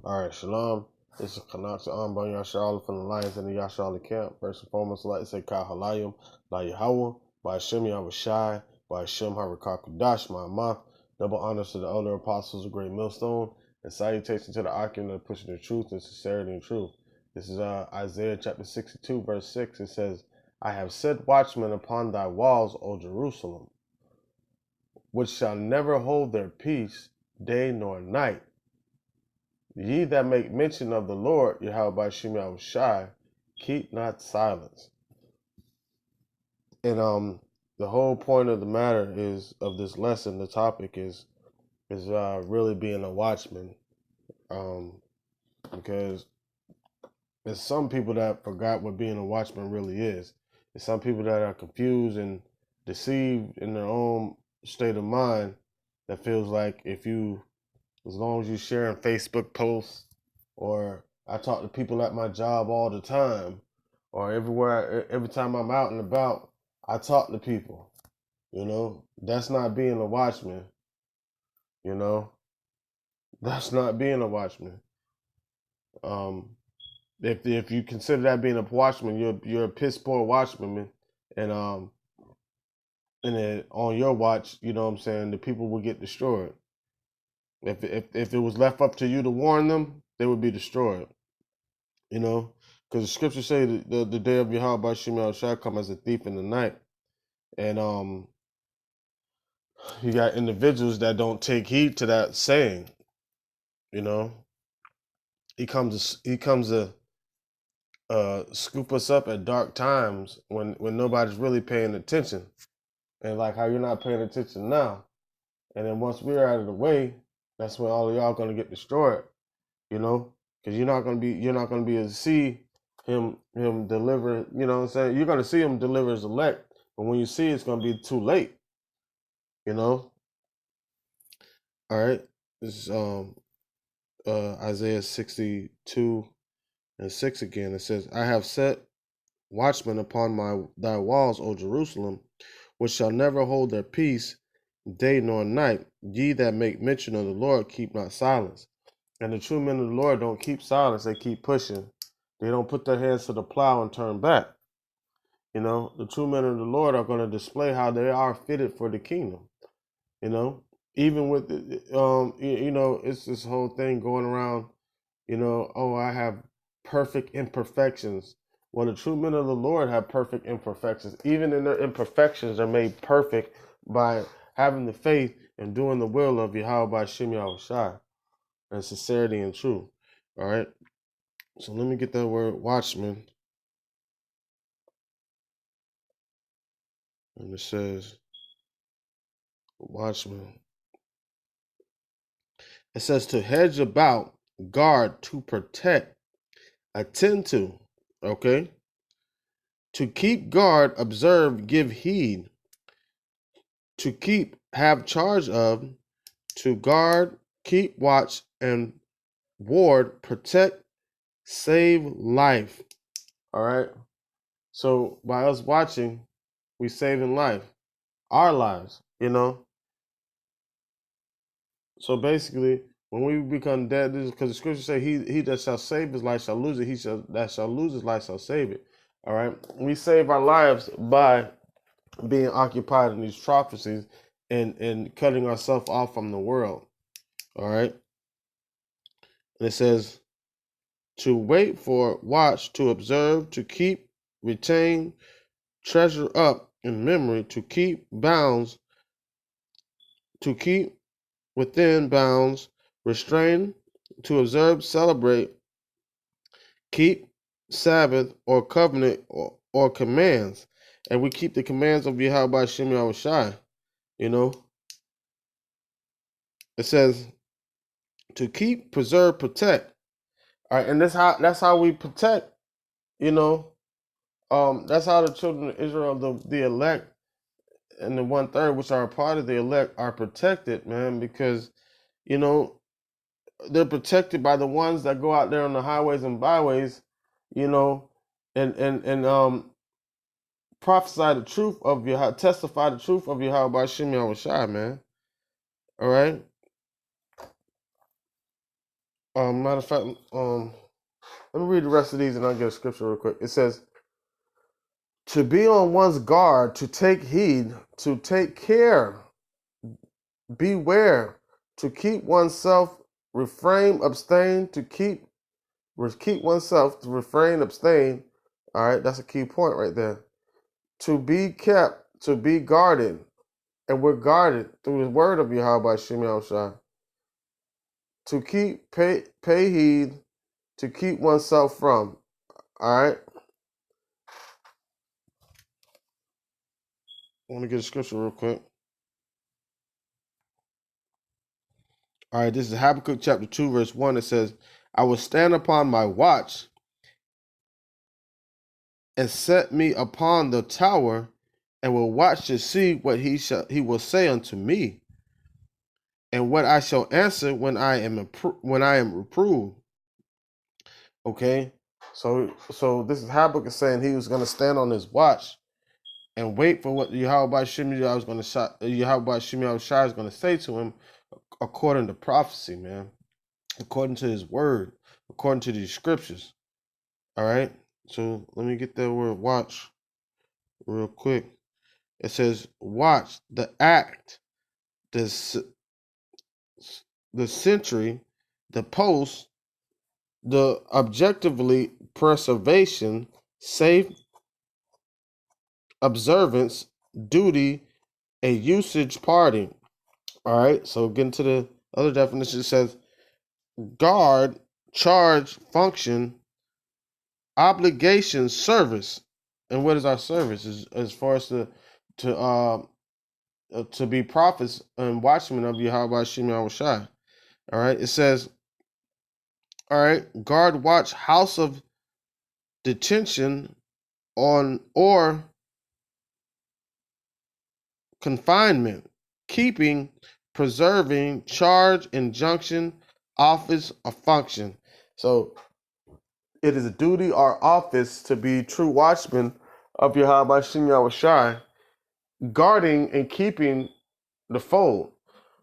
All right, shalom. This is Kanatsa Amban Yasha'Allah from the Lions in the Yasha'Allah camp. First and foremost, I'd like to say Kal Halayim, La Yahweh, by Hashem Yahushai, by Hashem Harakakadosh, my mouth. Double honors to the elder apostles of Great Millstone, and salutation to the Akim that are pushing the truth and sincerity and truth. This is Isaiah chapter 62, verse 6. It says, I have set watchmen upon thy walls, O Jerusalem, which shall never hold their peace, day nor night. Ye that make mention of the Lord, Yahweh by Shem Yahushai, keep not silence. And the whole point of the matter is of this lesson, the topic is really being a watchman. Because there's some people that forgot what being a watchman really is. There's some people that are confused and deceived in their own state of mind that feels like as long as you're sharing Facebook posts, or I talk to people at my job all the time, or every time I'm out and about, I talk to people. That's not being a watchman. That's not being a watchman. If you consider that being a watchman, you're a piss poor watchman, and then on your watch, you know what I'm saying, the people will get destroyed. If it was left up to you to warn them, they would be destroyed. Because the scriptures say the day of Yahweh by Shemel shall come as a thief in the night. And you got individuals that don't take heed to that saying. He comes to scoop us up at dark times when nobody's really paying attention. And like how you're not paying attention now. And then once we're out of the way, that's when all of y'all gonna get destroyed. Because you're not gonna be able to see him deliver. You know what I'm saying? You're gonna see him deliver his elect, but when you see it's gonna be too late. All right. This is Isaiah 62 and 6 again. It says, I have set watchmen upon thy walls, O Jerusalem, which shall never hold their peace, day nor night. Ye that make mention of the Lord, keep not silence. And the true men of the Lord don't keep silence. They keep pushing. They don't put their hands to the plow and turn back. The true men of the Lord are going to display how they are fitted for the kingdom. Even with, it's this whole thing going around, I have perfect imperfections. Well, the true men of the Lord have perfect imperfections. Even in their imperfections, they're made perfect by having the faith and doing the will of Yahweh by Shem Yahushai, and sincerity and truth. All right. So let me get that word watchman. And it says watchman. It says to hedge about, guard, to protect, attend to. Okay. To keep guard, observe, give heed. To keep, have charge of, to guard, keep watch, and ward, protect, save life. All right. So by us watching, we saving life, our lives. So basically, when we become dead, because the scripture say, "He that shall save his life shall lose it. That shall lose his life shall save it." All right. We save our lives by being occupied in these prophecies and cutting ourselves off from the world. All right. And it says to wait for, watch, to observe, to keep, retain, treasure up in memory, to keep bounds, to keep within bounds, restrain, to observe, celebrate, keep Sabbath or covenant or commands. And we keep the commands of Yahweh by Shem Yahushai. It says to keep, preserve, protect. All right, and that's how we protect. That's how the children of Israel, the elect, and the 1/3, which are a part of the elect, are protected, man, because they're protected by the ones that go out there on the highways and byways, and prophesy the truth of Yahweh, testify the truth of Yahweh by Shem Yahushai, man. All right. Matter of fact, let me read the rest of these and I'll get a scripture real quick. It says, to be on one's guard, to take heed, to take care, beware, to keep oneself, refrain, abstain, to keep oneself, to refrain, abstain. All right, that's a key point right there. To be kept, to be guarded, and we're guarded through the word of Yahweh Shem Shai. To keep, pay heed, to keep oneself from. All right. I want to get a scripture real quick. All right, this is Habakkuk chapter 2, verse 1. It says, I will stand upon my watch and set me upon the tower and will watch to see what he will say unto me and what I shall answer when I am reproved. Okay, so this is Habakkuk saying he was going to stand on his watch and wait for what Yahweh Shem Shai is going to say to him according to prophecy, man, according to his word, according to these scriptures. All right, so let me get that word watch real quick. It says watch, the act, the century, the post, the objectively preservation, safe observance, duty, a usage party. All right, so getting to the other definition, it says guard, charge, function, obligation, service. And what is our service? As far as to be prophets and watchmen of Yahweh Shem Shai. All right, it says, all right, guard, watch, house of detention on or confinement, keeping, preserving, charge, injunction, office, or function. So it is a duty or office to be true watchmen of Yahweh Shem Shai, guarding and keeping the fold.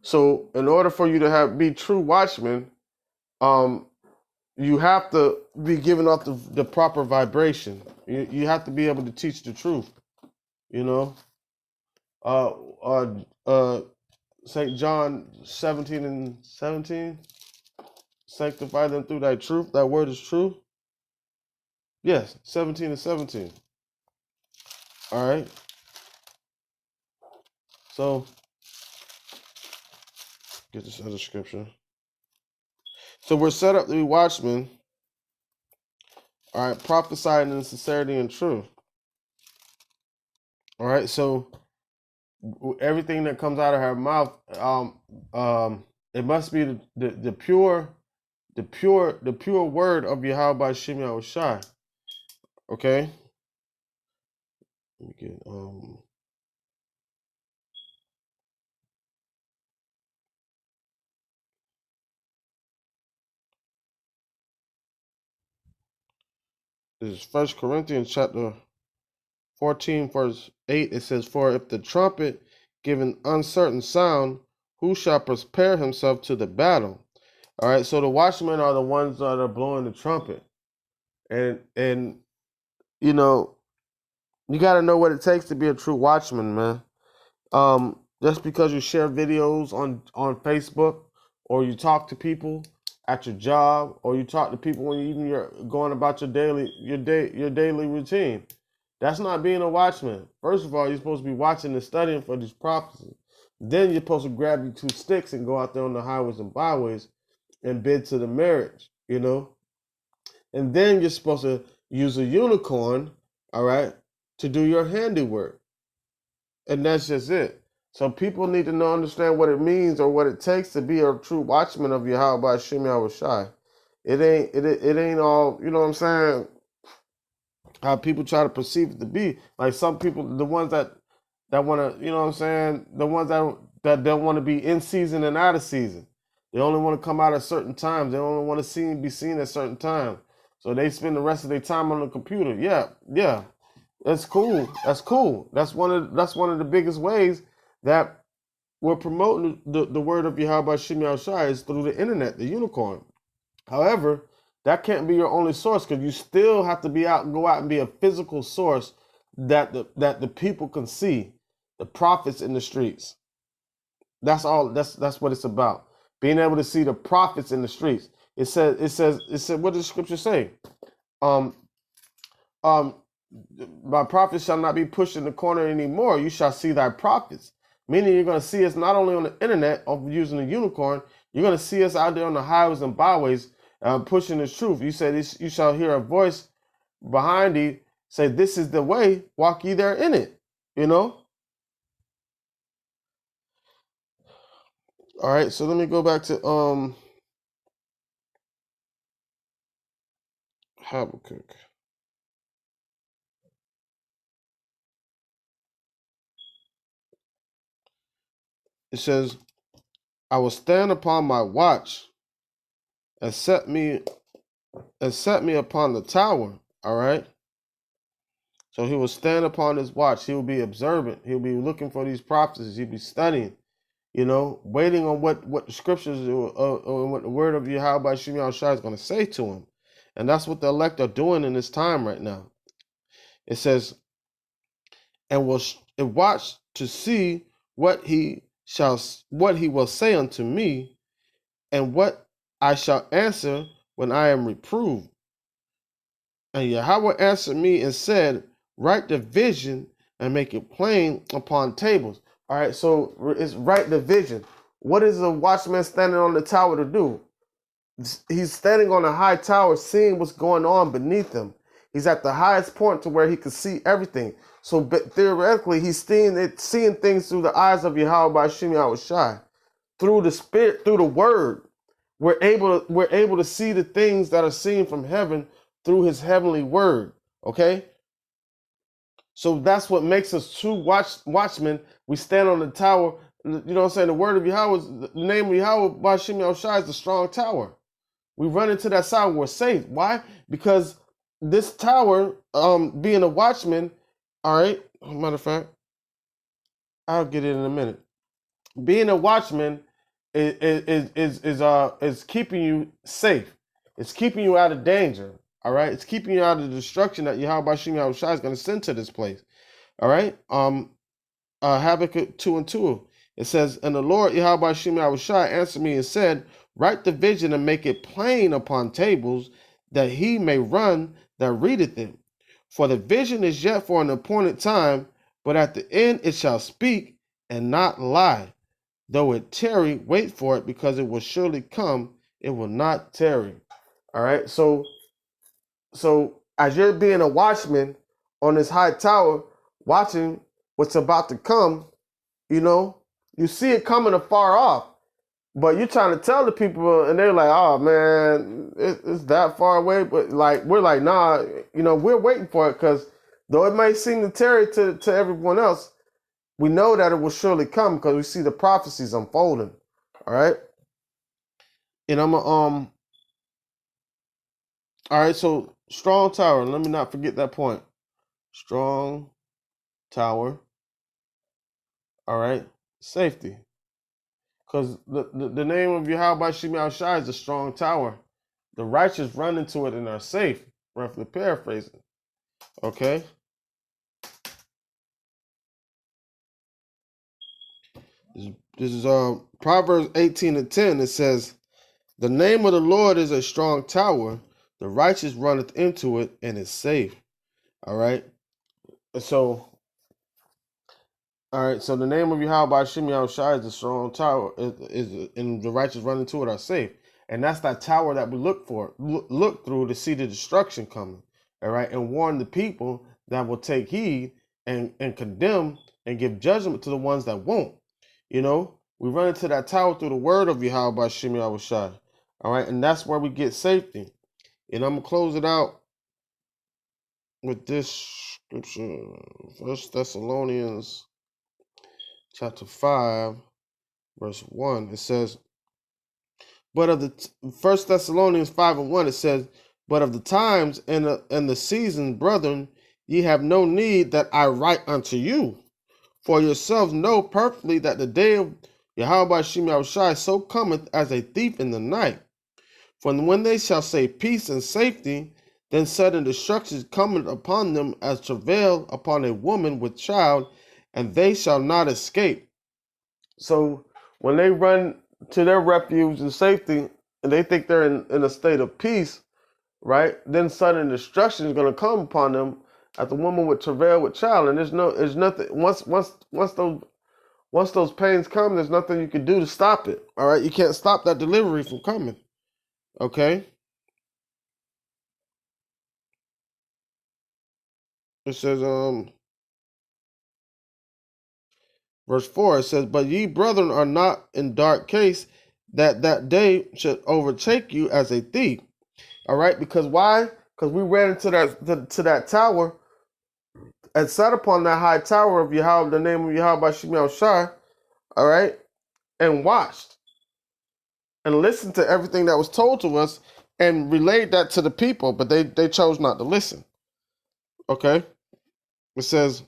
So in order for you to be true watchmen, you have to be giving off the proper vibration. You have to be able to teach the truth. You know, St. John 17:17, sanctify them through thy truth. That word is true. Yes, 17:17. All right. So get this other scripture. So we're set up to be watchmen. All right, prophesying in sincerity and truth. All right, so everything that comes out of her mouth, it must be the pure word of Yahweh Shem Shai. Okay. Let me get this is 1 Corinthians chapter 14, verse 8. It says, for if the trumpet give an uncertain sound, who shall prepare himself to the battle? All right, so the watchmen are the ones that are blowing the trumpet. And you know, you got to know what it takes to be a true watchman, man. Just because you share videos on Facebook, or you talk to people at your job, or you talk to people when you're going about your daily routine, that's not being a watchman. First of all, you're supposed to be watching and studying for these prophecies. Then you're supposed to grab your 2 sticks and go out there on the highways and byways and bid to the marriage, you know. And then you're supposed to use a unicorn, all right, to do your handiwork. And that's just it. So people need to understand what it means or what it takes to be a true watchman of Yahweh Shem Shai. It ain't all, you know what I'm saying, how people try to perceive it to be. Like some people, the ones that want to, you know what I'm saying, the ones that don't want to be in season and out of season. They only want to come out at certain times. They only want to be seen at certain times. So they spend the rest of their time on the computer. Yeah. That's cool. That's one of the biggest ways that we're promoting the word of Yahweh Shem Shai is through the internet, the unicorn. However, that can't be your only source, because you still have to go out and be a physical source that the people can see, the prophets in the streets. That's all. That's what it's about. Being able to see the prophets in the streets. It said. What does the scripture say? Um, um, my prophets shall not be pushed in the corner anymore. You shall see thy prophets. Meaning you're going to see us not only on the internet of using the unicorn, you're going to see us out there on the highways and byways pushing the truth. You said you shall hear a voice behind thee say, this is the way, walk ye there in it. You know? All right, so let me go back to Habakkuk. It says, I will stand upon my watch and set me upon the tower. All right. So he will stand upon his watch. He will be observant. He'll be looking for these prophecies. He'll be studying, waiting on what the scriptures or what the word of Yahweh Shem Yahushua is going to say to him. And that's what the elect are doing in this time right now. It says, and will watch to see what he will say unto me, and what I shall answer when I am reproved. And Yahweh answered me and said, write the vision and make it plain upon tables. All right, so it's write the vision. What is a watchman standing on the tower to do? He's standing on a high tower, seeing what's going on beneath him. He's at the highest point to where he can see everything. So theoretically, he's seeing things through the eyes of Yahweh by Shem Yahushai, through the Spirit, through the Word. We're able to see the things that are seen from heaven through His heavenly Word. Okay, so that's what makes us true watchmen. We stand on the tower. You know what I'm saying? The word of Yahweh, the name of Yahweh by Shem Yahushai is the strong tower. We run into that side, we're safe. Why? Because this tower, being a watchman, all right, matter of fact, I'll get it in a minute. Being a watchman is keeping you safe. It's keeping you out of danger. All right, it's keeping you out of the destruction that Yahweh Shem Yahushua is going to send to this place. All right, Habakkuk 2:2. It says, and the Lord Yahweh Shem Yahushua answered me and said, write the vision and make it plain upon tables, that he may run that readeth it. For the vision is yet for an appointed time, but at the end it shall speak and not lie. Though it tarry, wait for it, because it will surely come. It will not tarry. All right. So as you're being a watchman on this high tower, watching what's about to come, you see it coming afar off, but you're trying to tell the people, and they're like, "Oh man, it's that far away." But we're like, "Nah, we're waiting for it, because though it may seem to tarry to everyone else, we know that it will surely come, because we see the prophecies unfolding." All right, and all right. So strong tower. Let me not forget that point. Strong tower. All right, safety. Because the name of Yahweh Shem Yahushua is a strong tower. The righteous run into it and are safe. Roughly paraphrasing. Okay. This is Proverbs 18:10. It says, the name of the Lord is a strong tower. The righteous runneth into it and is safe. All right. So, all right. So the name of Yahweh Shem Yahushua is a strong tower. And the righteous run into it are safe. And that's that tower that we look through to see the destruction coming. All right. And warn the people that will take heed and condemn and give judgment to the ones that won't. We run into that tower through the word of Yahweh Shem Yahushua. All right. And that's where we get safety. And I'm going to close it out with this scripture. 1 Thessalonians chapter 5, verse 1. It says, but of the 1 Thessalonians 5:1, it says, but of the times and the seasons, brethren, ye have no need that I write unto you. For yourselves know perfectly that the day of Yahweh Shem Yahushua so cometh as a thief in the night. For when they shall say peace and safety, then sudden destruction cometh upon them as travail upon a woman with child, and they shall not escape. So when they run to their refuge and safety, and they think they're in a state of peace, right? Then sudden destruction is going to come upon them as the woman with travail with child, and there's nothing. Once those pains come, there's nothing you can do to stop it. All right, you can't stop that delivery from coming. Okay. It says, verse 4, it says, but ye brethren are not in dark case that day should overtake you as a thief. All right, because why? Because we ran into that tower and sat upon that high tower of Yahweh, the name of Yahweh by Shemi Shai, all right, and watched and listened to everything that was told to us and relayed that to the people, but they chose not to listen. Okay, it says,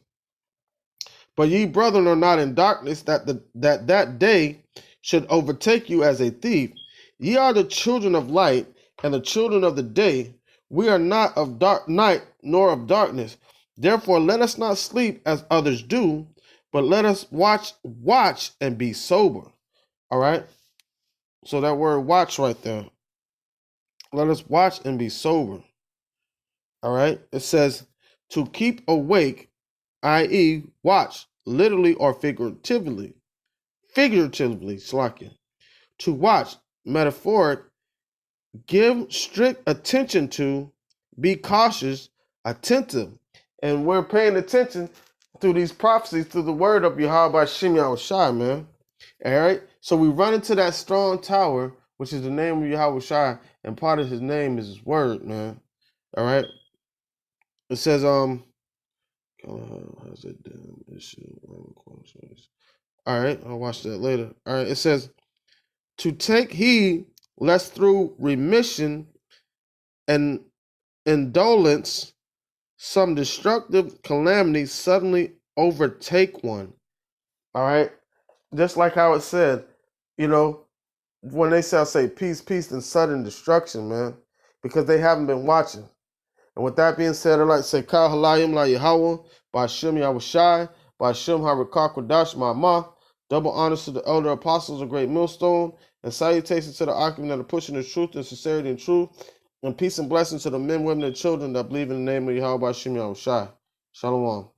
but ye brethren are not in darkness that day should overtake you as a thief. Ye are the children of light and the children of the day. We are not of dark night nor of darkness. Therefore let us not sleep as others do, but let us watch and be sober. All right. So that word watch right there. Let us watch and be sober. All right. It says to keep awake, i.e., watch, literally or figuratively. Slakia. To watch, metaphoric, give strict attention to, be cautious, attentive. And we're paying attention through these prophecies, through the word of Yahweh by Shemi Shai, man. All right. So we run into that strong tower, which is the name of Yahweh Shai, and part of his name is his word, man. All right. It says, how's it done? All right, I'll watch that later. All right, it says, to take heed lest through remission and indolence some destructive calamity suddenly overtake one. All right, just like how it said, when they shall say peace, peace, and sudden destruction, man, because they haven't been watching. And with that being said, I'd like to say, Kal Halayim La Yahweh, Ba'Shem Yahushai, Ba'Shem HaRekah Kodash Ma'amah, double honors to the elder apostles of Great Millstone, and salutations to the occupant that are pushing the truth and sincerity and truth, and peace and blessings to the men, women, and children that believe in the name of Yahweh Ba'Shem Yahushai. Shalom.